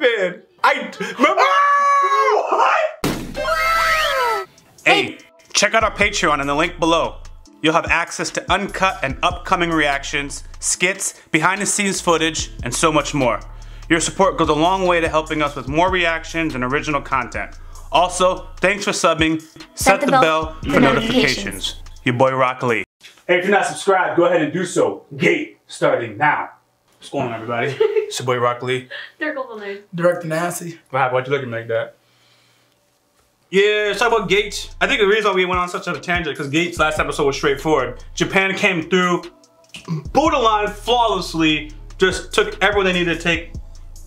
stupid. I remember. What? Hey, check out our Patreon in the link below. You'll have access to uncut and upcoming reactions, skits, behind the scenes footage, and so much more. Your support goes a long way to helping us with more reactions and original content. Also, thanks for subbing. Set the bell for notifications. Your boy RockLee. Hey, if you're not subscribed, go ahead and do so. Gate starting now. What's going on, everybody? It's your boy RockLee. DirectoryNasty. What happened? Why'd you look at me like that? Yeah, let's talk about Gates. I think the reason why we went on such a tangent because Gates' last episode was straightforward. Japan came through, borderline flawlessly, just took everyone they needed to take,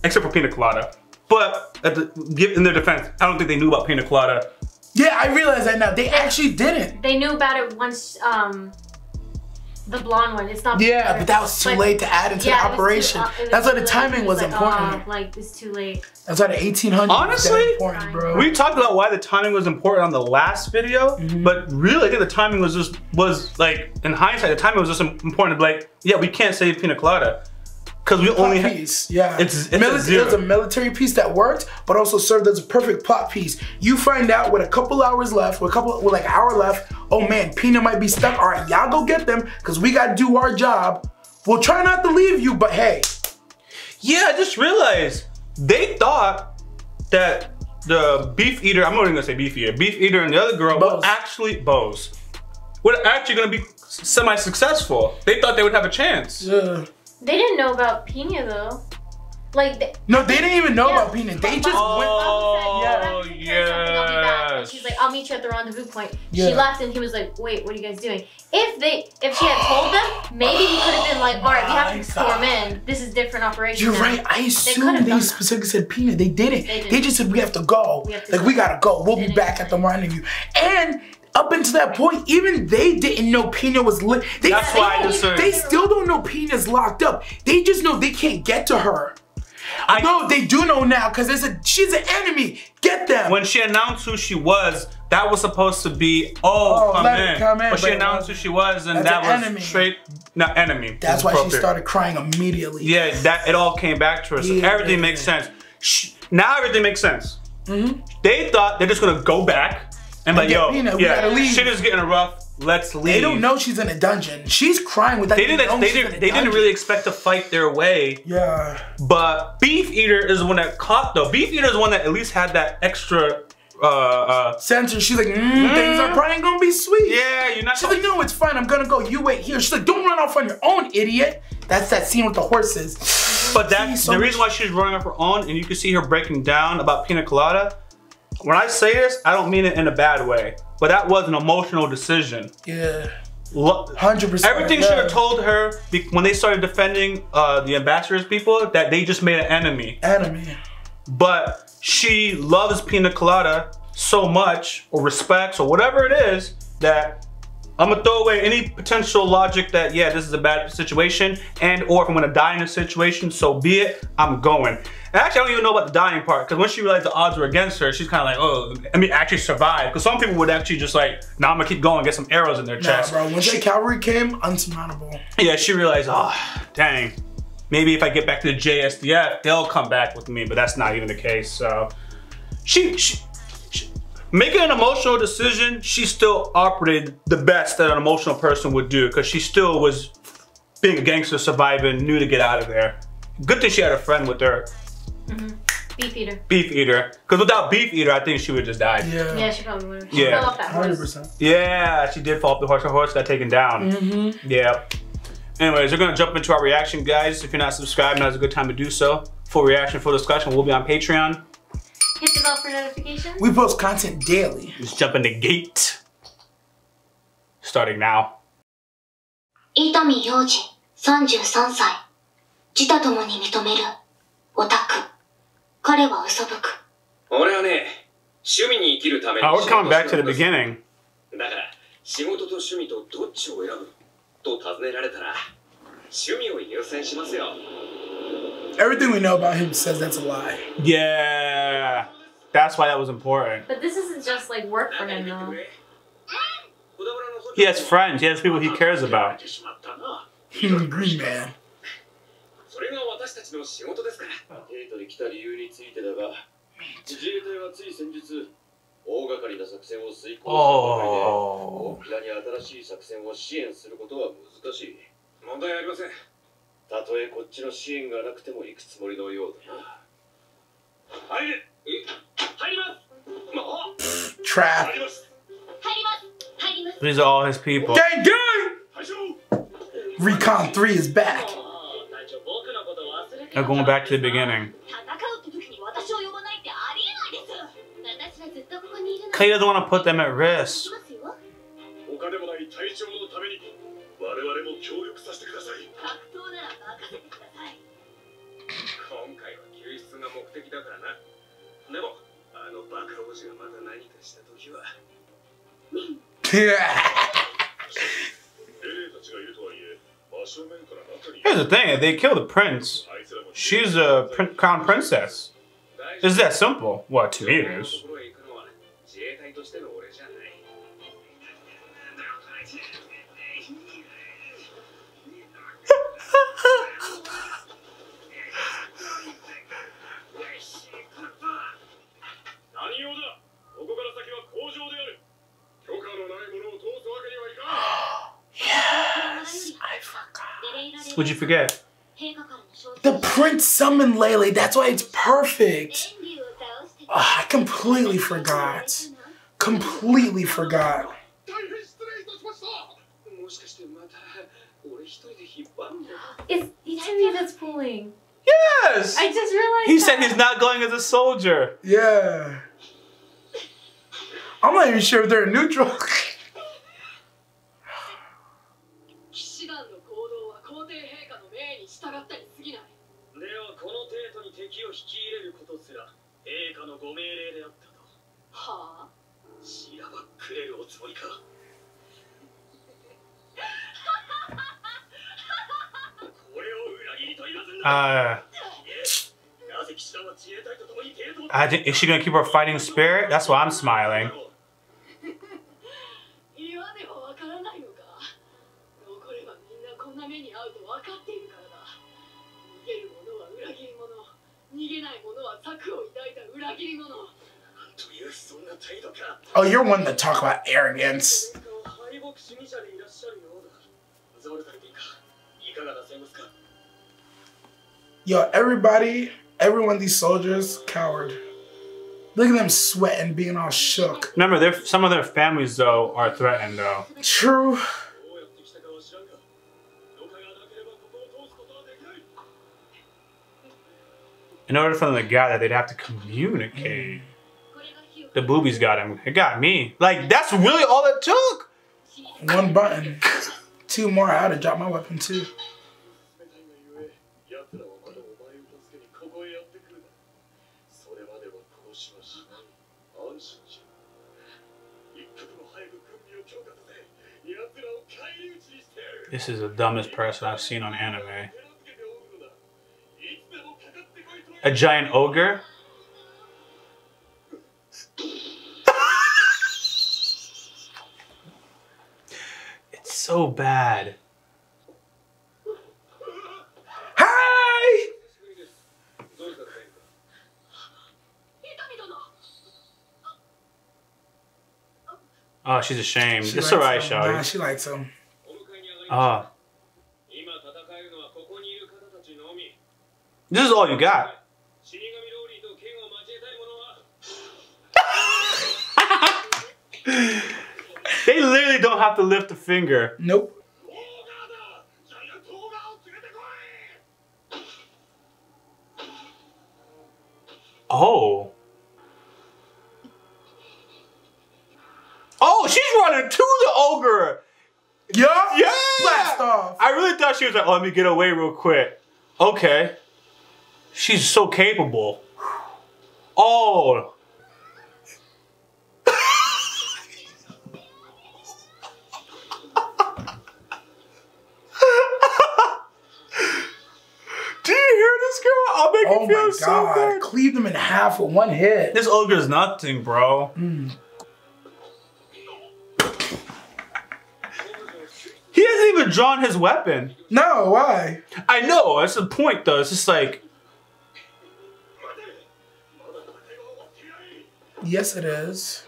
except for Pina Colada. But in their defense, I don't think they knew about Pina Colada. Yeah, I realize that now. They actually didn't. They knew about it once. The blonde one, it's not. Yeah, but that was too late to add into the operation. That's why the timing was important. Like, it's too late. That's why the 1800s honestly, was important, bro. We talked about why the timing was important on the last video, but really, I think the timing was like, in hindsight, the timing was just important to be like, yeah, we can't save Pina Colada. Because we only have piece, yeah. It's it was a military piece that worked, but also served as a perfect plot piece. You find out with a couple hours left, with like an hour left, oh man, Pina might be stuck. All right, y'all go get them, because we got to do our job. We'll try not to leave you, but hey. Yeah, I just realized they thought that the beef eater, I'm not even gonna say beef eater and the other girl were actually, were actually gonna be semi-successful. They thought they would have a chance. Yeah. They didn't know about Pina though. Like no, they didn't even know about Pina. They just went. Oh yeah. She's like, I'll meet you at the rendezvous point. Yeah. She left and he was like, wait, what are you guys doing? If she had told them, maybe he could have been like, all right, we have to storm in. This is different operation. You're right. I assumed they specifically said Pina. They didn't. They just said we have to go. We gotta go. We'll be back at the rendezvous. And up until that point, even they didn't know Pina was lit. That's why I just they still don't know Pina's locked up. They just know they can't get to her. No, they do know now because she's an enemy. Get them. When she announced who she was, that was supposed to be come in. But she announced who she was, and that was enemy. Enemy. That's why she started crying immediately. Yeah, it all came back to her. So everything makes sense. Now everything makes sense. They thought they're just gonna go back. And like, yo, Pina, we gotta leave. Shit is getting rough. Let's leave. They don't know she's in a dungeon. She's crying with that. They didn't really expect to fight their way. Yeah. But Beef Eater is the one that caught though. Beef Eater is the one that at least had that extra sensor. She's like, things are probably gonna be sweet. Yeah, you're not. She's like, no, it's fine. I'm gonna go. You wait here. She's like, don't run off on your own, idiot. That's that scene with the horses. But that's the reason why she's running off her own, and you can see her breaking down about Pina Colada. When I say this, I don't mean it in a bad way, but that was an emotional decision. Yeah, 100%. Everything should have told her when they started defending the ambassadors people that they just made an enemy. But she loves Pina Colada so much, or respects, or whatever it is, that I'm gonna throw away any potential logic that, yeah, this is a bad situation, and or if I'm gonna die in this situation, so be it, I'm going. And actually, I don't even know about the dying part, because when she realized the odds were against her, she's kind of like, oh, I mean, actually survive. Because some people would actually just like, nah, I'm gonna keep going, get some arrows in their chest. Bro, once the cavalry came, unsurmountable. Yeah, she realized, oh, dang. Maybe if I get back to the JSDF, they'll come back with me, but that's not even the case, so. She making an emotional decision, she still operated the best that an emotional person would do, because she still was being a gangster, surviving, knew to get out of there. Good thing she had a friend with her. Beef Eater. Beef Eater. Because without Beef Eater, I think she would have just died. Yeah, she probably would have. She fell off that horse. 100%. Yeah, she did fall off the horse. Her horse got taken down. Yeah. Anyways, we're going to jump into our reaction, guys. If you're not subscribed, now's a good time to do so. Full reaction, full discussion will be on Patreon. Hit the bell for notifications. We post content daily. Let's jump into Gate. Starting now. YaBoyRockLee, 33歳。自他ともに認めるオタク。彼は嘘吹く。俺はね、趣味に生きるために。Oh, we're coming back to the beginning. だから仕事と趣味とどっちを選ぶと尋ねられたら趣味を優先しますよ。Everything we know about him says that's a lie. Yeah, that's why that was important. But this isn't just like work for him though. He has friends, he has people he cares about. Green man. 帝都に来た理由についてだが、自衛隊はつい先日、大掛かりな作戦を遂行したばかりで、大倉に新しい作戦を支援することは難しい。問題ありません。たとえこっちの支援がなくても行くつもりのようだな。入れ！入ります！ Trap. 入ります！ These are all his people. Gang, gang! Recon 3 is back. They're going back to the beginning. Clay doesn't want to put them at risk. Here's the thing, if they kill the prince, she's a crown princess. It's that simple. What, to me it is. Yes, I forgot. What'd you forget? The prince summoned Lele. That's why it's perfect. Oh, I completely forgot. Completely forgot. It's Itami that's pulling. Yes! I just realized He said he's not going as a soldier. Yeah. I'm not even sure if they're neutral. Is she gonna keep her fighting spirit? That's why I'm smiling. Oh, you're one to talk about arrogance. Yo, everyone, these soldiers, coward. Look at them sweating, being all shook. Remember, some of their families, though, are threatened, though. True. In order for them to gather, they'd have to communicate. The boobies got him. It got me. Like, that's really all it took. One button. Two more. I had to drop my weapon, too. This is the dumbest person I've seen on anime. A giant ogre? It's so bad. Hi! Oh, she's ashamed. It's alright, Shawty. Nah, she likes him. This is all you got. They literally don't have to lift a finger. Nope. Oh. Oh, she's running to the ogre. Yeah? Yeah! Blast off. I really thought she was like, oh, let me get away real quick. Okay. She's so capable. Oh. Do you hear this girl? I'll make you feel so good. Cleave them in half with one hit. This ogre's nothing, bro. He hasn't even drawn his weapon. No, why? I know, that's the point though. It's just like, Yes, it is.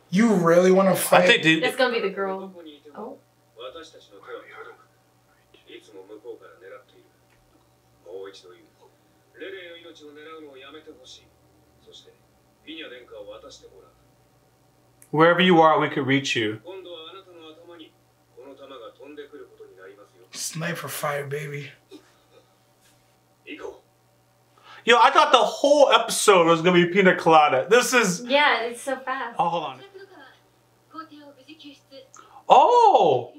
You really want to fight? I think it's gonna be the girl. Oh. Wherever you are, we could reach you. Sniper fire, baby. Yo, I thought the whole episode was gonna be pina colada. This is... Yeah, it's so fast. Oh, hold on. Oh!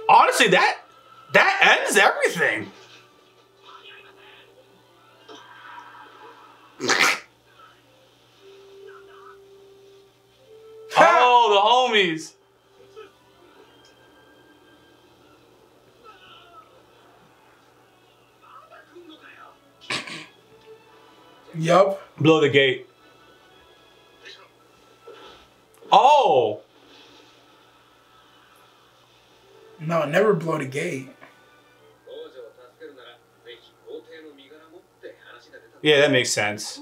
Honestly, that ends everything. Oh, the homies. Yup. Blow the gate. Oh! No, never blow the gate. Yeah, that makes sense.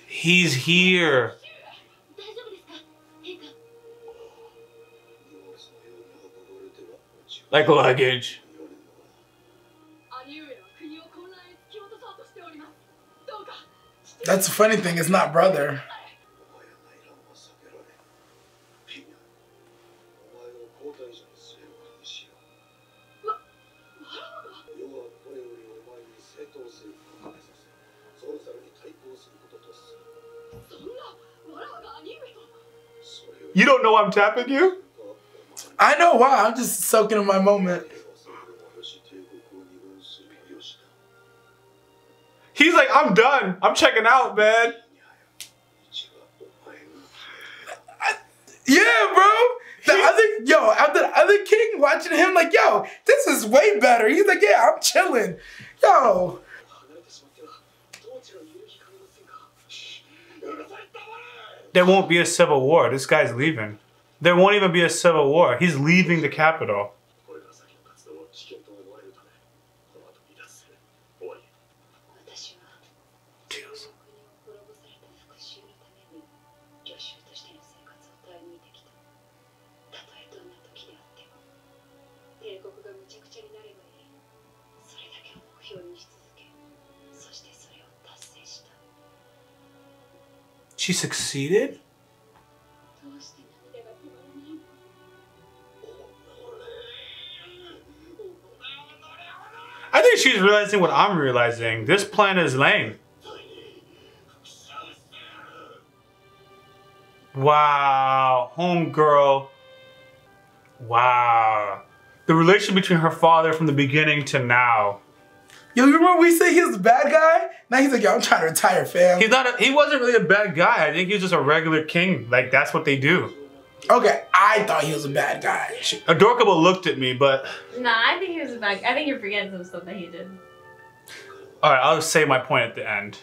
He's here. Like luggage. That's the funny thing, it's not brother. You don't know I'm tapping you? I know why, I'm just soaking in my moment. He's like, I'm done. I'm checking out, man. Yeah, bro. The other king watching him like, yo, this is way better. He's like, yeah, I'm chilling. Yo. There won't be a civil war. This guy's leaving. There won't even be a civil war. He's leaving the capital. She succeeded? I think she's realizing what I'm realizing. This plan is lame. Wow. Homegirl. Wow. The relation between her father from the beginning to now. Yo, you remember we said he was the bad guy? Now he's like, yo, I'm trying to retire, fam. He wasn't really a bad guy. I think he was just a regular king. Like, that's what they do. Okay, I thought he was a bad guy. Adorkable looked at me, but... Nah, I think he was a bad guy. I think you're forgetting some stuff that he did. Alright, I'll say my point at the end.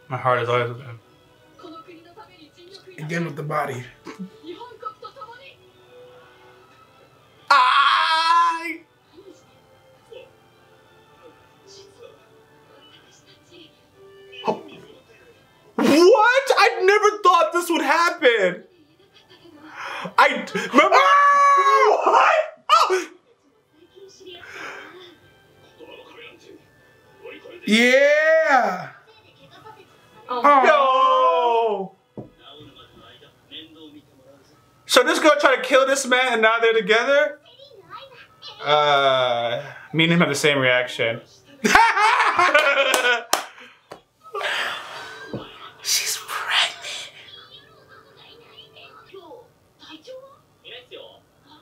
My heart is always with him. Again with the body. What? I never thought this would happen. I remember. What? Oh. Yeah. Oh. Yo. So this girl tried to kill this man and now they're together? Me and him have the same reaction. She's pregnant.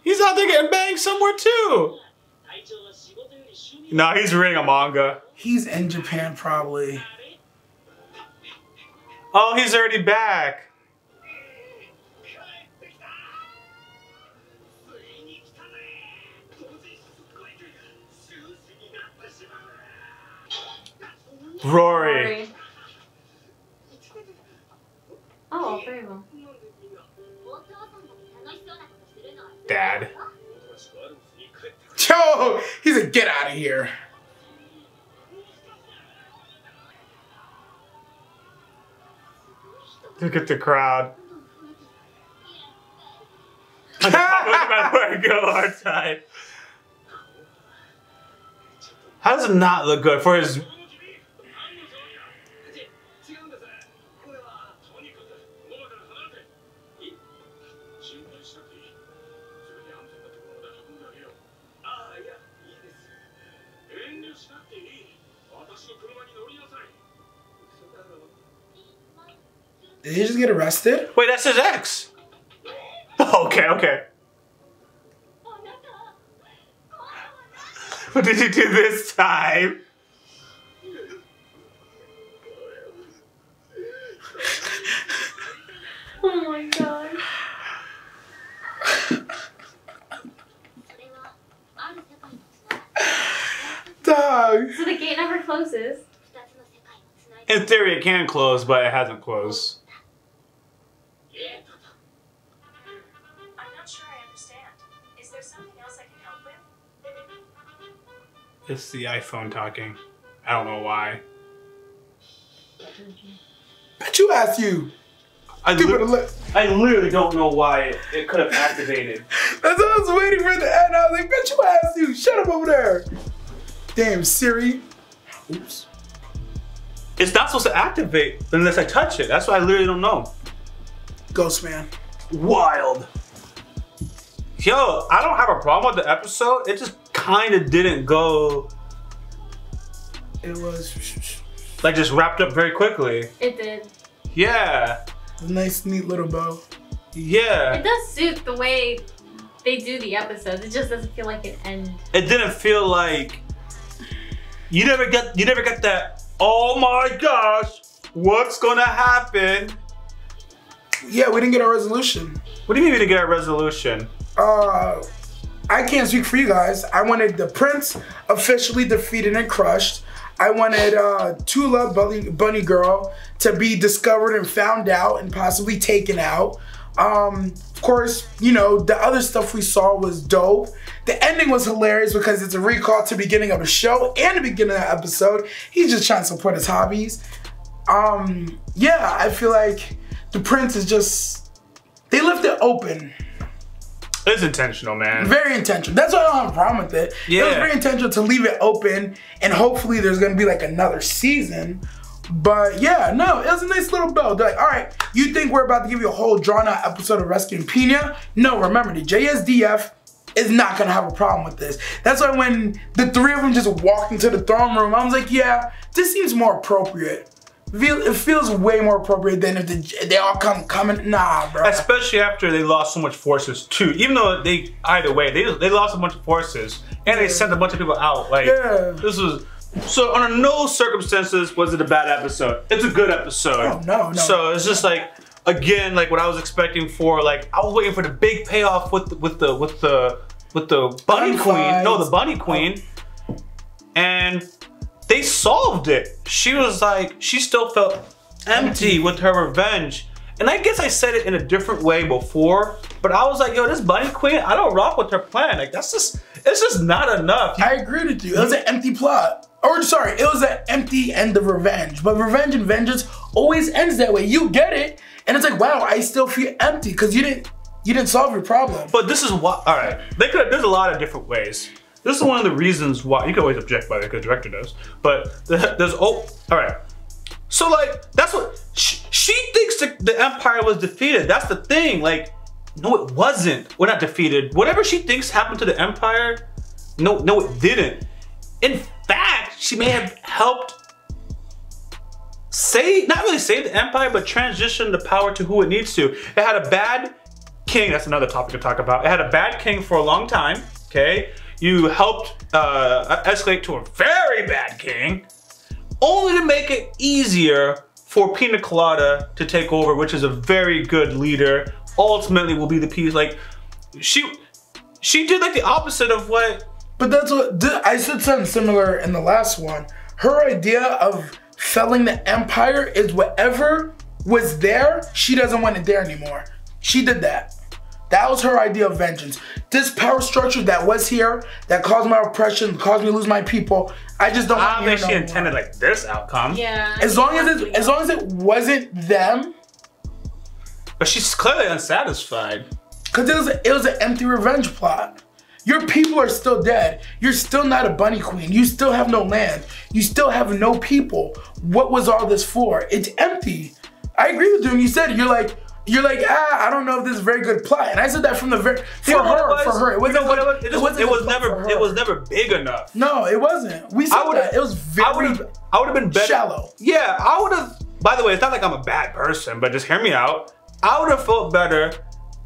He's out there getting banged somewhere too. Nah, he's reading a manga. He's in Japan probably. Oh, he's already back. Rory. Oh, very well. Dad. Yo, he's a get out of here. Look at the crowd. I'm about to go hard time. How does it not look good for his? Did he just get arrested? Wait, that's his ex. Okay, okay. What did you do this time? Oh my god. Dog. So the gate never closes. In theory, it can close, but it hasn't closed. I'm not sure I understand. Is there something else I can help with? It's the iPhone talking. I don't know why. Bet you asked you. I literally don't know why it could have activated. That's what I was waiting for it to end. I was like, bet you asked you. Shut up over there. Damn, Siri. Oops. It's not supposed to activate unless I touch it. That's why I literally don't know. Ghost man. Wild. Yo, I don't have a problem with the episode. It just kind of didn't go. It was like just wrapped up very quickly. It did. Yeah. a nice, neat little bow. Yeah. It does suit the way they do the episodes. It just doesn't feel like an end. It didn't feel like you never get that. Oh my gosh, what's gonna happen? Yeah, we didn't get a resolution. What do you mean we didn't get a resolution? I can't speak for you guys. I wanted the prince officially defeated and crushed. I wanted Tula, Bunny Girl, to be discovered and found out and possibly taken out. Of course, you know, the other stuff we saw was dope. The ending was hilarious because it's a recall to the beginning of a show and the beginning of the episode. He's just trying to support his hobbies. Yeah, I feel like the prince is just, they left it open. It's intentional, man. Very intentional. That's why I don't have a problem with it. Yeah. It was very intentional to leave it open, and hopefully there's gonna be like another season. But yeah, no, it was a nice little build. They're like, all right, you think we're about to give you a whole drawn-out episode of Rescuing Pina? No, remember, the JSDF is not gonna have a problem with this. That's why when the three of them just walked into the throne room, I was like, yeah, this seems more appropriate. It feels way more appropriate than if they all coming. Nah, bro. Especially after they lost so much forces too. Even though either way, they lost a bunch of forces and they sent a bunch of people out. Like, this was, so under no circumstances was it a bad episode. It's a good episode. Oh, no. So it's just like, again, like what I was expecting for, like, I was waiting for the big payoff with the bunny queen. No, the bunny queen. And they solved it. She was like, she still felt empty with her revenge. And I guess I said it in a different way before, but I was like, yo, this bunny queen, I don't rock with her plan. Like, it's just not enough. I agree with you. It was an empty plot. Or sorry, it was an empty end of revenge. But revenge and vengeance always ends that way. You get it, and it's like, wow, I still feel empty because you didn't solve your problem. But this is what, all right, there's a lot of different ways. This is one of the reasons why, you can always object by the way, because the director does, but there's, all right. So like, that's what, she thinks the Empire was defeated. That's the thing, like, no it wasn't. We're not defeated. Whatever she thinks happened to the Empire, no it didn't. In fact, she may have helped not really save the Empire, but transition the power to who it needs to. It had a bad king, that's another topic to talk about. It had a bad king for a long time, okay? You helped escalate to a very bad king, only to make it easier for Pina Colada to take over, which is a very good leader. Ultimately will be the piece, like, she did like the opposite of what. But that's what, I said something similar in the last one. Her idea of felling the empire is whatever was there, she doesn't want it there anymore. She did that. That was her idea of vengeance. This power structure that was here, that caused my oppression, caused me to lose my people, I just don't want to hear I don't think she intended like this outcome. Yeah. As long as it wasn't them. But she's clearly unsatisfied. Because it was an empty revenge plot. Your people are still dead. You're still not a bunny queen. You still have no land. You still have no people. What was all this for? It's empty. I agree with you when you said it. You're like, I don't know if this is a very good plot. And I said that from the very, for her. It was never big enough. No, it wasn't. We said that. It was very, I would have been better. Shallow. Yeah, I would have, by the way, it's not like I'm a bad person, but just hear me out. I would have felt better,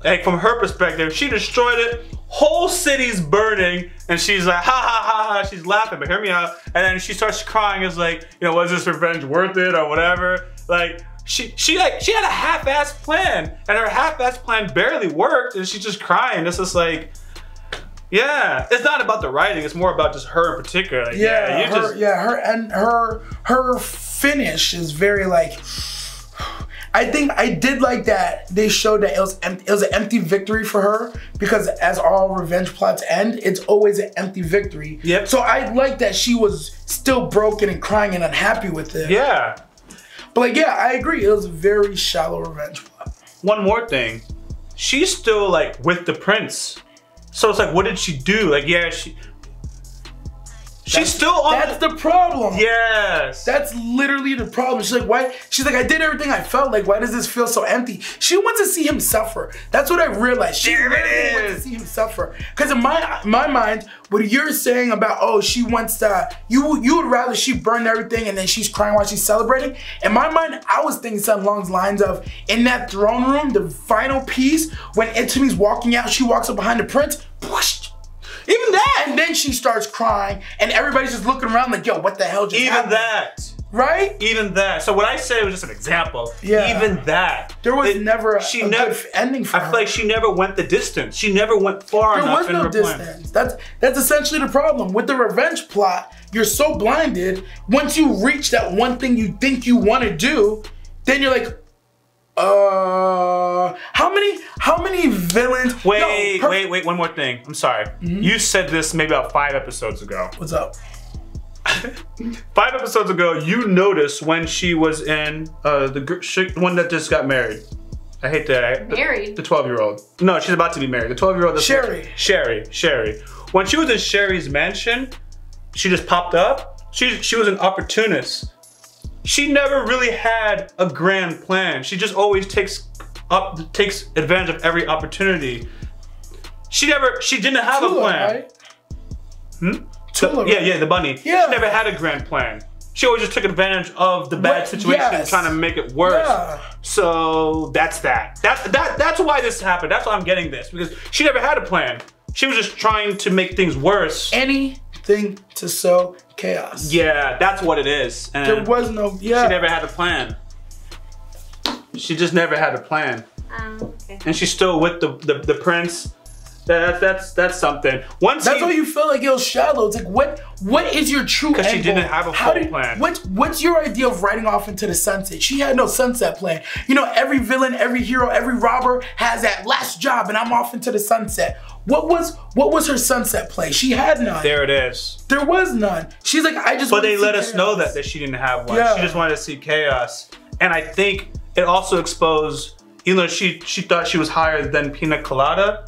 like from her perspective, she destroyed it, whole city's burning, and she's like, ha ha ha ha, she's laughing, but hear me out. And then she starts crying, it's like, you know, was this revenge worth it or whatever? Like, she had a half-assed plan, and her half-assed plan barely worked, and she's just crying. It's just like, yeah, it's not about the writing, it's more about just her in particular. Like, her finish is very like, I think I did like that they showed that it was an empty victory for her, because as all revenge plots end, it's always an empty victory. Yep. So I like that she was still broken and crying and unhappy with it. Yeah. But like, yeah, I agree. It was a very shallow revenge plot. One more thing. She's still like with the prince. So it's like, what did she do? Like, yeah, she's still on. That's the problem. Yes. That's literally the problem. She's like, why? She's like, I did everything I felt like. Why does this feel so empty? She wants to see him suffer. That's what I realized. She really wants to see him suffer. Because in my mind, what you're saying about, oh, she wants to, you would rather she burn everything and then she's crying while she's celebrating. In my mind, I was thinking something along the lines of, in that throne room, the final piece, when Itomi's walking out, she walks up behind the prince, whoosh, even that, and then she starts crying, and everybody's just looking around like, yo, what the hell just happened? Even that. Right? Even that. So what I said was just an example. Yeah. Even that. There was never a good ending for her. I feel like she never went the distance. She never went far enough in her plan. There was no distance. That's essentially the problem. With the revenge plot, you're so blinded, once you reach that one thing you think you want to do, then you're like, how many villains? Wait, one more thing. I'm sorry. You said this maybe about 5 episodes ago. What's up? 5 episodes ago, you noticed when she was in the one that just got married. I hate that. Married? The 12-year-old. No, she's about to be married. The 12-year-old. Sherry. When she was in Sherry's mansion, she just popped up. She was an opportunist. She never really had a grand plan. She just always takes advantage of every opportunity. She didn't have a plan. Right? Tula, right? Yeah, the bunny. Yeah. She never had a grand plan. She always just took advantage of the bad situation and trying to make it worse. Yeah. So that's that. That's why this happened. That's why I'm getting this, because she never had a plan. She was just trying to make things worse. Anything to sow chaos. Yeah, that's what it is. And there was no, she never had a plan. She just never had a plan. Okay. And she's still with the prince. That's something. That's why you feel like it was shallow. It's like, what is your true end goal? Because she didn't have a full plan. What's your idea of riding off into the sunset? She had no sunset plan. You know, every villain, every hero, every robber has that last job and I'm off into the sunset. What was her sunset play? She had none. There it is. There was none. She's like, I just. But they let us know that she didn't have one. Yeah. She just wanted to see chaos. And I think it also exposed, even though she thought she was higher than Pina Colada,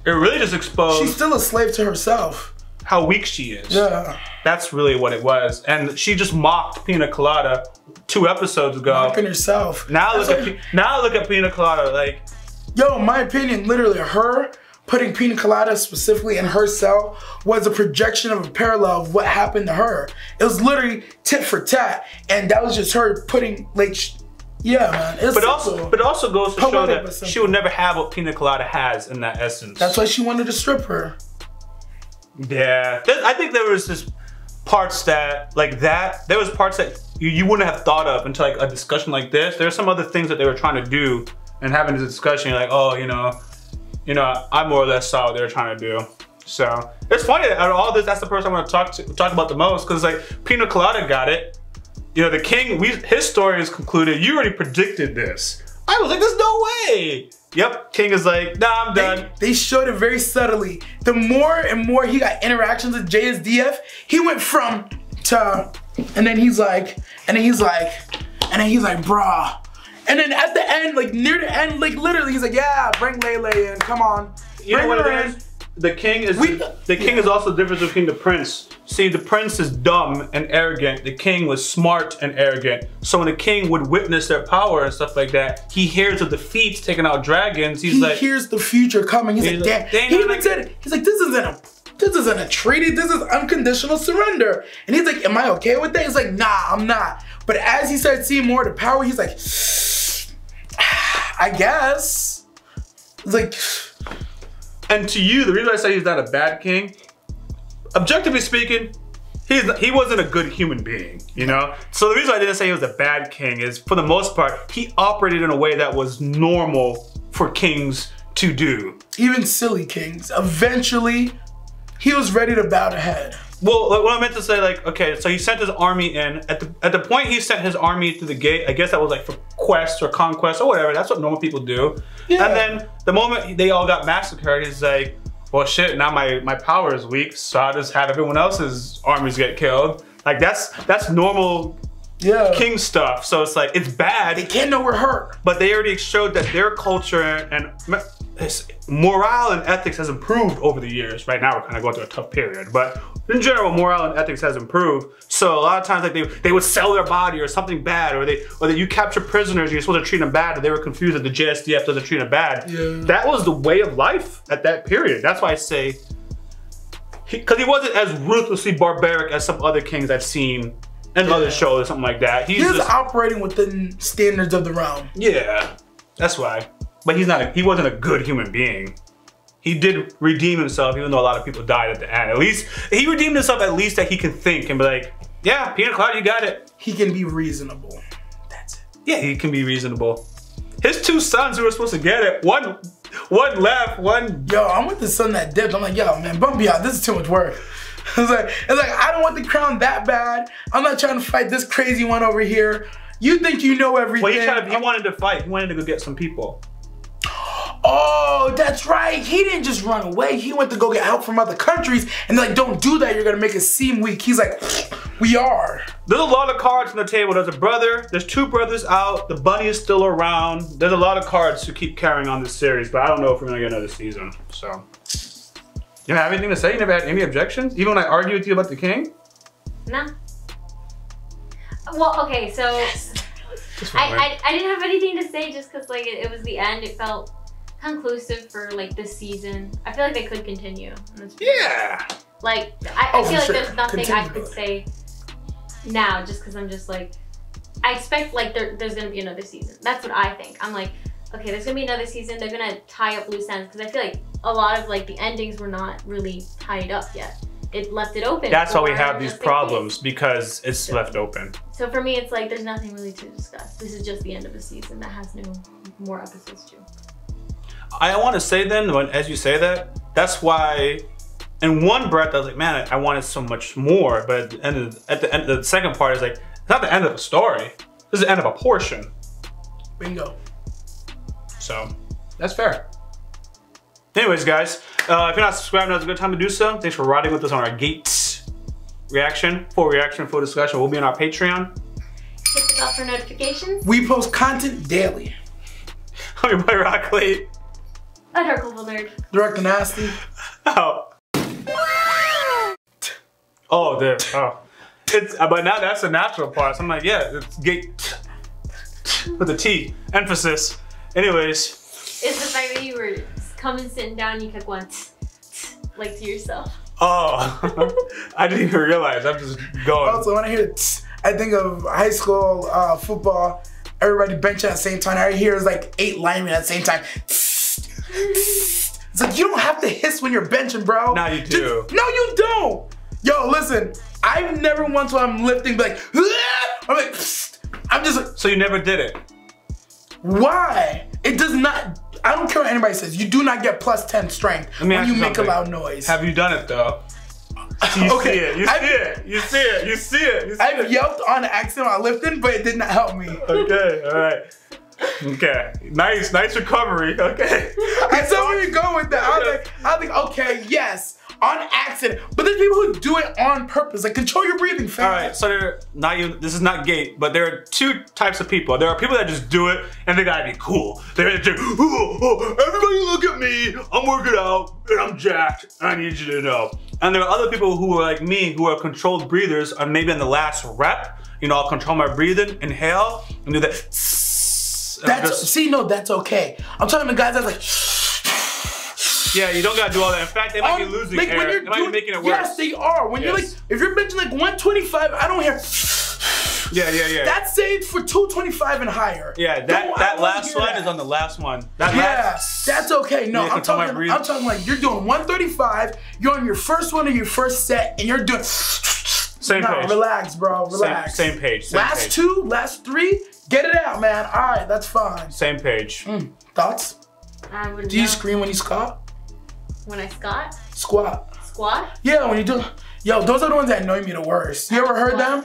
it really just exposed. She's still a slave to herself. How weak she is. Yeah. That's really what it was. And she just mocked Pina Colada 2 episodes ago. Mocking herself. Now look at Pina Colada, like. Yo, in my opinion, literally her putting Pina Colada specifically in her cell was a projection of a parallel of what happened to her. It was literally tit for tat, and that was just her putting, like, yeah, man. It's but also goes to show that she would never have what Pina Colada has in that essence. That's why she wanted to strip her. Yeah, I think there was just parts that, like that, there was parts that you wouldn't have thought of until like a discussion like this. There are some other things that they were trying to do, and having this discussion, you're like, oh, you know, I more or less saw what they were trying to do. So it's funny that out of all this, that's the person I want to talk about the most, because like Pina Colada got it, you know, the king, his story is concluded. You already predicted this. I was like, there's no way. Yep, king is like, nah, I'm done. They showed it very subtly. The more and more he got interactions with JSDF, he went from to, and then he's like, bruh. And then at the end, like near the end, like literally, he's like, yeah, bring Lele in, come on. You know what it is? The king is is also the difference between the prince. See, the prince is dumb and arrogant. The king was smart and arrogant. So when the king would witness their power and stuff like that, he hears of the feats taking out dragons. He hears the future coming. He's like, damn. He even said it. He's like, this isn't a treaty. This is unconditional surrender. And he's like, am I okay with that? He's like, nah, I'm not. But as he started seeing more of the power, he's like, I guess. It's like. And to you, the reason I say he's not a bad king, objectively speaking, he wasn't a good human being, you know? So the reason I didn't say he was a bad king is, for the most part, he operated in a way that was normal for kings to do. Even silly kings. Eventually, he was ready to bow the head. Well, what I meant to say, like, okay, so he sent his army in. At the point he sent his army through the gate, I guess that was like for quest or conquest or whatever. That's what normal people do. Yeah. And then the moment they all got massacred, he's like, well, shit, now my power is weak, so I'll just have everyone else's armies get killed. Like, that's normal king stuff. So it's like, it's bad. They can't know we're hurt. But they already showed that their culture and morale and ethics has improved over the years. Right now, we're kind of going through a tough period, but in general, morale and ethics has improved. So a lot of times, like they would sell their body or something bad, or that you capture prisoners, you're supposed to treat them bad, and they were confused that the JSDF doesn't treat them bad. Yeah. That was the way of life at that period. That's why I say, because he wasn't as ruthlessly barbaric as some other kings I've seen in other shows or something like that. He was operating within standards of the realm. Yeah, that's why. But he wasn't a good human being. He did redeem himself, even though a lot of people died at the end. At least, he redeemed himself at least that he can think and be like, yeah, Pina Colada, you got it. He can be reasonable. That's it. Yeah, he can be reasonable. His two sons who were supposed to get it, one left, one... Yo, I'm with the son that dipped. I'm like, yo, man, bump me out. This is too much work. It's like, I don't want the crown that bad. I'm not trying to fight this crazy one over here. You think you know everything. Well, he wanted to fight. He wanted to go get some people. Oh, that's right. He didn't just run away. He went to go get help from other countries, and they're like, don't do that. You're gonna make it seem weak. He's like, we are. There's a lot of cards on the table. There's a brother. There's two brothers out. The bunny is still around. There's a lot of cards to keep carrying on this series, but I don't know if we're gonna get another season. So, you have anything to say? You never had any objections? Even when I argued with you about the king? Nah. Well, okay, so I didn't have anything to say just because like it was the end. It felt conclusive for like this season. I feel like they could continue. Yeah. Like I feel like there's nothing I could say now just because I'm just like, I expect like there's gonna be another season. That's what I think. I'm like, okay, there's gonna be another season. They're gonna tie up loose ends because I feel like a lot of like the endings were not really tied up yet. It left it open. That's why we have these problems, because it's left open. So for me, it's like there's nothing really to discuss. This is just the end of a season that has no more episodes to. I want to say then, as you say that, that's why in one breath I was like, man, I wanted so much more. But at the end, the second part is like, it's not the end of the story. This is the end of a portion. Bingo. So that's fair. Anyways, guys, if you're not subscribed, now's a good time to do so. Thanks for riding with us on our Gates reaction, full discussion. We'll be on our Patreon. Hit the bell for notifications. We post content daily. I'm your boy YaBoyRockLee. A Darklevel nerd. DirectoryNasty. Oh. Oh, there. Oh. But now that's the natural part. So I'm like, yeah, it's Gate with a T. Emphasis. Anyways. It's the fact that you were coming sitting down, you kept going like to yourself. Oh. I didn't even realize. I'm just going. Also, when I hear I think of high school football. Everybody benching at the same time. I hear it's like 8 linemen at the same time. It's like, you don't have to hiss when you're benching, bro. No, you do. No, you don't. Yo, listen, I've never once when I'm lifting be like, Aah! I'm like, psst. I'm just like. So you never did it? Why? It does not, I don't care what anybody says, you do not get +10 strength when you make a loud noise. Have you done it though? You see it. You see it. I've yelped on accident while lifting, but it did not help me. Okay, all right. Okay, nice recovery. Okay. I saw where you go with that. I was like, okay, yes, on accident. But there's people who do it on purpose. Like, control your breathing, fam. All right, so this is not gay, but there are two types of people. There are people that just do it and they gotta be cool. They're just, everybody look at me. I'm working out and I'm jacked. I need you to know. And there are other people who are like me, who are controlled breathers, or maybe in the last rep, you know, I'll control my breathing, inhale, and do that. That's okay. I'm talking to guys that's like, yeah, you don't gotta do all that. In fact, they might be losing air. They might be making it worse. Yes, they are. When you're like, if you're benching like 125, I don't hear. Yeah. That's saved for 225 and higher. Yeah, that last one is on the last one. That's okay. No, I'm talking like you're doing 135. You're on your first one of your first set, and you're doing. Same page. Relax, bro. Relax. Same page. Last three, get it out, man. All right, that's fine. Same page. Thoughts? Do you scream when you squat? When I squat? Squat? Yeah, when you do. Yo, those are the ones that annoy me the worst. You ever heard them?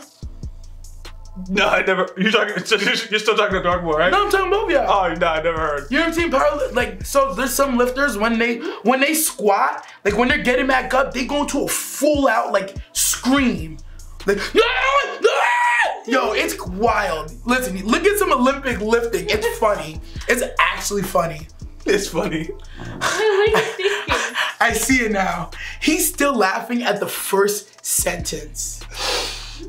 No, I never. You're still talking to Dark Boy, right? No, I'm talking about y'all. Oh, no, I never heard. You ever seen power? Like, so there's some lifters when they squat, like when they're getting back up, they go into a full out like scream, like yo, it's wild. Listen, look at some Olympic lifting. It's funny. It's actually funny. It's funny. What are you thinking? I see it now. He's still laughing at the first sentence.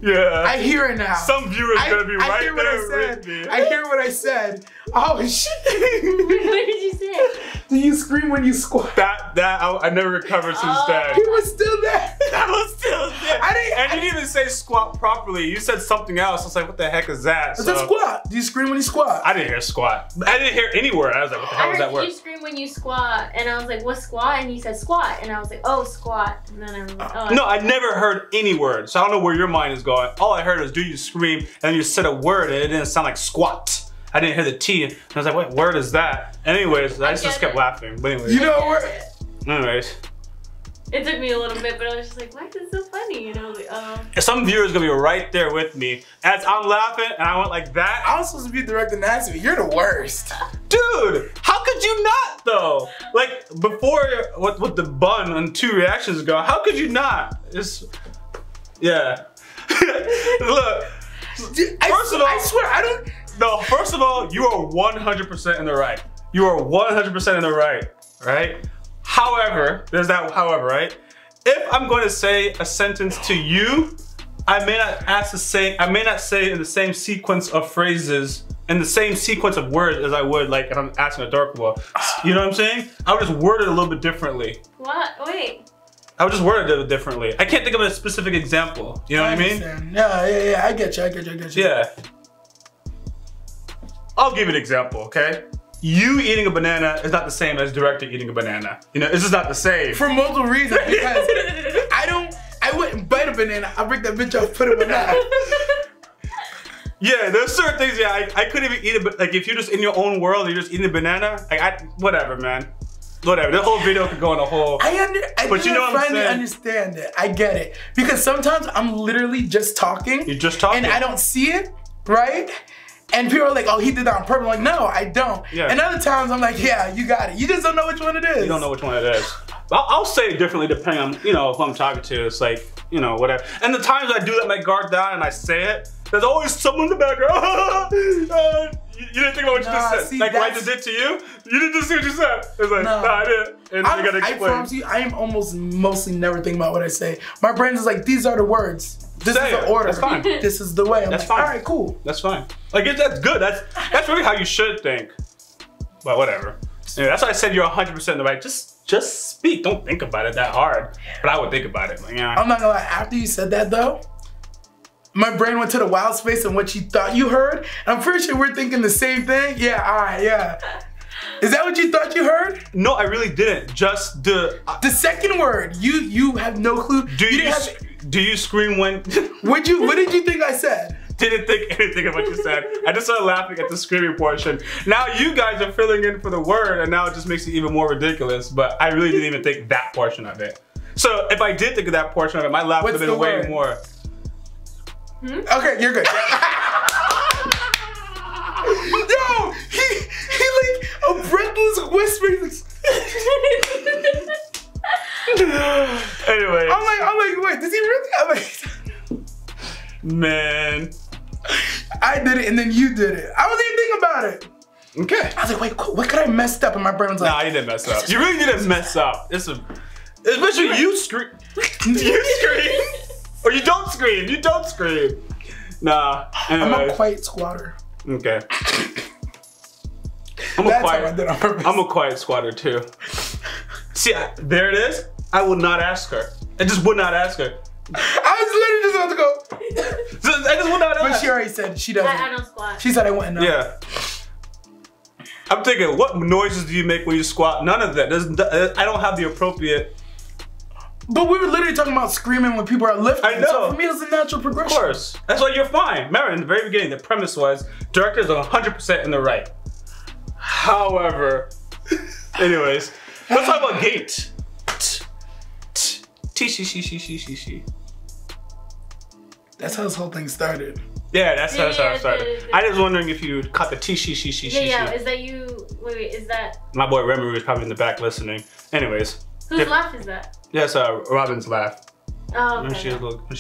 Yeah. I hear it now. Some viewer's gonna be right there with me. I hear what I said. Oh shit. What did you say? Do you scream when you squat? I never recovered since that. He was still there. I was still there. And you didn't even say squat properly. You said something else. I was like, what the heck is that? It's a squat. Do you scream when you squat? I didn't hear squat. I didn't hear any word. I was like, what the hell was that word? You scream when you squat, and I was like, what squat? And you said squat, and I was like, oh, squat. And then I was like, oh. No, I never heard any word, so I don't know where your mind is going. All I heard was, do you scream? And then you said a word, and it didn't sound like squat. I didn't hear the T, and I was like, what word is that? Anyways, I just kept laughing. But anyways. You know what? Anyways. It took me a little bit, but I was just like, why is this so funny? You know, like, Some viewers gonna be right there with me. As I'm laughing, and I went like that. I was supposed to be DirectoryNasty. You're the worst. Dude, how could you not though? Like, before, with the bun and 2 reactions ago, how could you not? Yeah. Look. First of all, I swear, I don't. No, first of all, you are 100% in the right. You are 100% in the right, right? However, there's that however, right? If I'm going to say a sentence to you, I may not say in the same sequence of phrases, in the same sequence of words as I would like if I'm asking a dark boy. You know what I'm saying? I would just word it a little bit differently. What? Wait. I would just word it a bit differently. I can't think of a specific example. You know what I mean? Yeah, I get you. Yeah. I'll give you an example, okay? You eating a banana is not the same as Director eating a banana. You know, it's just not the same. For multiple reasons, because I wouldn't bite a banana. I break that bitch off, put it in my mouth. Yeah, there's certain things, yeah, I couldn't even eat it, but like if you're just in your own world and you're just eating a banana, like whatever, man. Whatever, the whole video could go in a whole. But you know what I'm saying? I understand it. I get it. Because sometimes I'm literally just talking. You're just talking. And I don't see it, right? And people are like, oh, he did that on purpose. I'm like, no, I don't. Yeah. And other times I'm like, yeah, you got it. You just don't know which one it is. You don't know which one it is. I'll say it differently depending on, you know, who I'm talking to. It's like, you know, whatever. And the times I do let my guard down and I say it, there's always someone in the background. You didn't think about what you just said. See, like what I just did to you? You didn't just see what you said. It's like, nah, I didn't. And you gotta explain. I promise you, I am mostly never thinking about what I say. My brain is like, these are the words. This is the order. That's fine. This is the way. I'm that's like, fine. All right, cool. That's fine. Like, that's good. That's really how you should think. But whatever. Yeah, that's why I said you're 100% in the right. Just speak. Don't think about it that hard. But I would think about it. Like, yeah. I'm not gonna lie. After you said that though, my brain went to the wild space and what you thought you heard. And I'm pretty sure we're thinking the same thing. Yeah, all right, yeah. Is that what you thought you heard? No, I really didn't. Just the second word. You have no clue. Do you scream when? What did you think I said? Didn't think anything of what you said. I just started laughing at the screaming portion. Now you guys are filling in for the word, and now it just makes it even more ridiculous. But I really didn't even think that portion of it. So if I did think of that portion of it, my laugh would have been way more. Okay, you're good. Yo, he like a breathless whisper. Anyway. I'm like, wait, does he really? I'm like, man. I did it and then you did it. I wasn't even thinking about it. Okay. I was like, wait, what could I messed up? And my brain was like, nah, you didn't mess up. You really didn't mess up. Especially you scream. You scream. Or you don't scream. You don't scream. Nah. Anyway. I'm a quiet squatter. Okay. I'm a quiet squatter too. See, there it is. I will not ask her. I just would not ask her. I was literally just about to go. I just would not ask. But she already said she doesn't. I don't squat. She said I wouldn't know. Yeah. I'm thinking, what noises do you make when you squat? None of that. I don't have the appropriate. But we were literally talking about screaming when people are lifting. I know. So for me, it's a natural progression. Of course. That's why you're fine. Remember, in the very beginning, the premise was directors are 100% in the right. However, anyways, let's talk about gate. That's how this whole thing started. Yeah, that's how it started. I was wondering if you caught the Yeah, is that you? Wait, is that? My boy Remy was probably in the back listening. Anyways. Whose laugh is that? That's Robin's laugh. Oh, okay. When she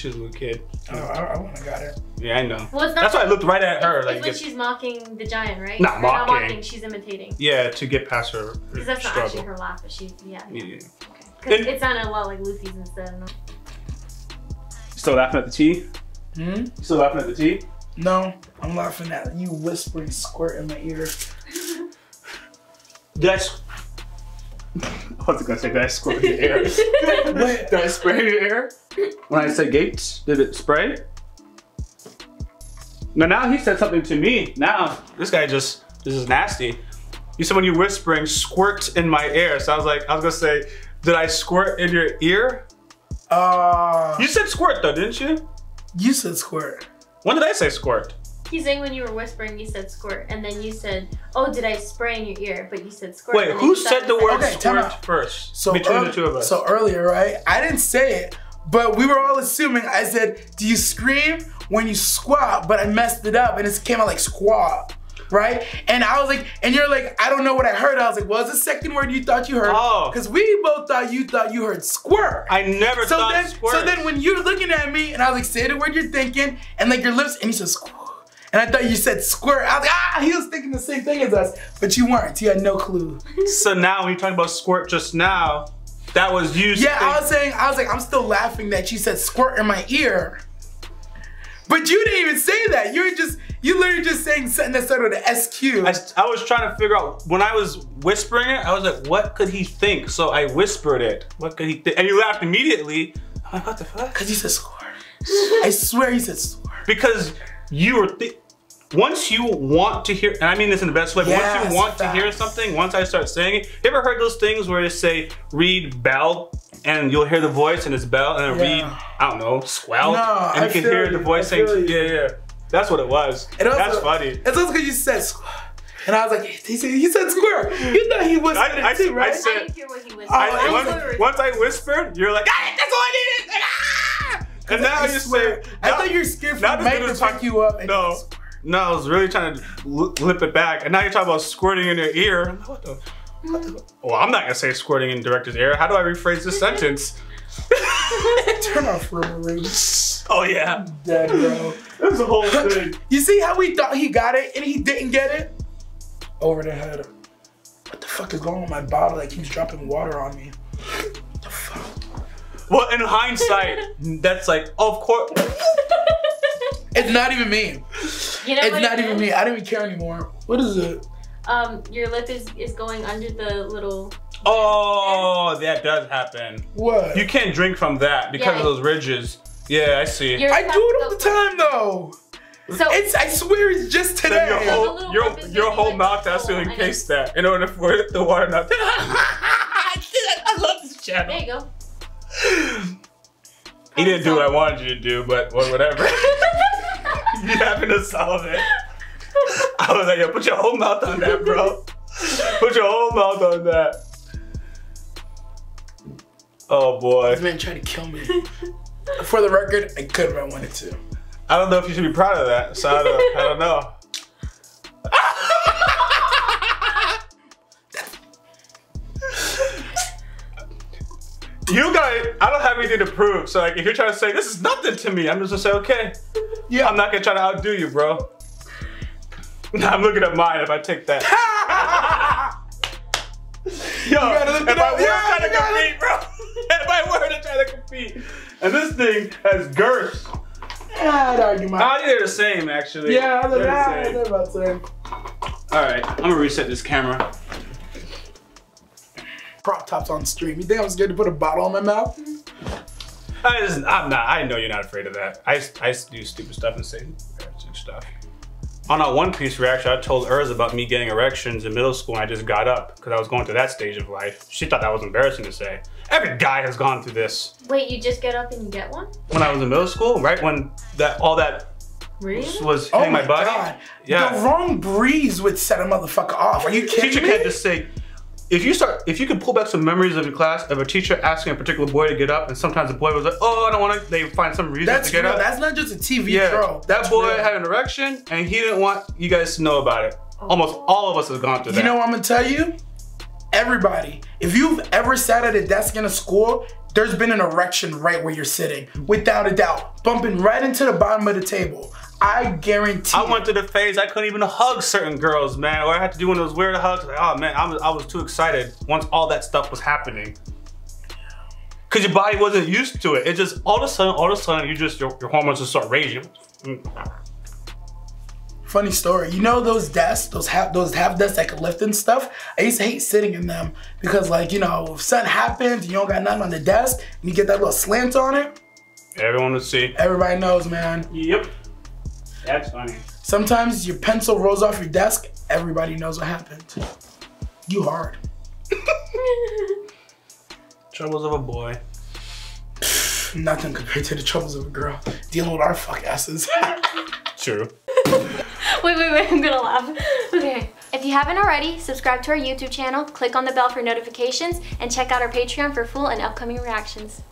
was a little kid. Oh, I wouldn't have got it. Yeah, I know. Well, that's why I looked right at her. It's when she's mocking the giant, right? Not mocking. Not mocking. She's imitating. Yeah, to get past her Because that's not struggle. actually her laugh, but she's Yeah. Okay. Because it sounded a lot like Luffy's instead. No? Still laughing at the T? Hmm? Still laughing at the T? No, I'm laughing at you whispering squirt in my ear. Did I was gonna say, did I squirt in the air? Did I spray in the air? When I said gates, did it spray? Now he said something to me. Now, this is nasty. You said when you're whispering, squirt in my ear. So I was gonna say, did I squirt in your ear? You said squirt though, didn't you? You said squirt. When did I say squirt? He's saying when you were whispering, you said squirt, and then you said, "Oh, did I spray in your ear?" But you said squirt. Wait, who said the word squirt first? So between the two of us. So earlier, right? I didn't say it, but we were all assuming. I said, "Do you scream when you squat?" But I messed it up, and it came out like squat, right? And I was like, and you're like, I don't know what I heard. I was like, well, it's the second word you thought you heard. Oh. Because we both thought you heard squirt. I never thought squirt. So then when you're looking at me, and I was like, say the word you're thinking, and like your lips, and you said squirt. And I thought you said squirt. I was like, he was thinking the same thing as us, but you weren't. You had no clue. So now when you're talking about squirt just now, that was you. Yeah, I was like, I'm still laughing that you said squirt in my ear. But you didn't even say that. You literally just saying something that started with an SQ. I was trying to figure out, when I was whispering it, I was like, what could he think? So I whispered it. What could he think? And you laughed immediately. I'm like, what the fuck? Because you said squirt. I swear you said squirt. Because you were, once you want to hear, and I mean this in the best way, but once you want to hear something, once I start saying it, you ever heard those things where they say, read bell, and you'll hear the voice and it's bell, and then read, I don't know, squell, and you can hear the voice saying, yeah. That's what it was. That's funny. It's also because you said squirt. And I was like, he said squirt. You thought he was right? I didn't hear what he whispered. Once I whispered, you're like, ah, that's all I needed. Ah! And now you say, I thought you were scared for Mike to pick you up. And no, I was really trying to lip it back. And now you're talking about squirting in your ear. What the? Well, I'm not gonna say squirting in director's ear. How do I rephrase this sentence? Turn off River Ring. Oh yeah. I'm dead, bro. That's the whole thing. You see how we thought he got it and he didn't get it? Over the head. What the fuck is going on with my bottle that keeps dropping water on me? What the fuck? Well, in hindsight, that's like, oh, of course. It's not even me. You know it's not even me. I don't even care anymore. What is it? Your lip is going under the little. Oh, that does happen. What? You can't drink from that because of those ridges. Yeah, I see. I do it all the time though. So I swear it's just today. Your whole mouth has to encase that in order for the water not to. I love this channel. There you go. He didn't do what I wanted you to do, but whatever. You happen to solve it. I was like, yo, put your whole mouth on that, bro. Put your whole mouth on that. Oh boy. This man tried to kill me. For the record, I could if I wanted to. I don't know if you should be proud of that, so I don't know. You guys, I don't have anything to prove, so like if you're trying to say this is nothing to me, I'm just gonna say okay. Yeah. I'm not gonna try to outdo you, bro. I'm looking at mine if I take that. Yo, if I were trying to compete, bro. If I were to try to compete, and this thing has girth. Yeah, I'd argue mine. Oh, they're the same, actually. Yeah, they're about the same. All right, I'm gonna reset this camera. Prop tops on stream. You think I was scared to put a bottle on my mouth? I'm not. I know you're not afraid of that. I do stupid stuff and say stupid stuff. On a One Piece reaction, I told Urz about me getting erections in middle school and I just got up because I was going through that stage of life. She thought that was embarrassing to say. Every guy has gone through this. Wait, you just get up and you get one? When I was in middle school, right when all that really? was hitting my body. God. Yeah. The wrong breeze would set a motherfucker off. Are you kidding Teacher me? can't just say, if you can pull back some memories of your class of a teacher asking a particular boy to get up, and sometimes the boy was like, oh, I don't want to, they find some reason to get up. That's not just a TV trope. That boy had an erection, and he didn't want you guys to know about it. Almost all of us have gone through that. You know what I'm gonna tell you? Everybody, if you've ever sat at a desk in a school, there's been an erection right where you're sitting, without a doubt, bumping right into the bottom of the table. I guarantee. I went through the phase I couldn't even hug certain girls, man, or I had to do one of those weird hugs. Like, oh man, I was too excited once all that stuff was happening, because your body wasn't used to it. It just all of a sudden, your hormones just start raging. Funny story. You know those desks, those half desks that can lift and stuff? I used to hate sitting in them because, like, you know, if something happens and you don't got nothing on the desk and you get that little slant on it. Everyone will see. Everybody knows, man. Yep. That's funny. Sometimes your pencil rolls off your desk, everybody knows what happened. You hard. Troubles of a boy. Nothing compared to the troubles of a girl. Dealing with our fuck asses. True. Wait, I'm gonna laugh. Okay. If you haven't already, subscribe to our YouTube channel, click on the bell for notifications, and check out our Patreon for full and upcoming reactions.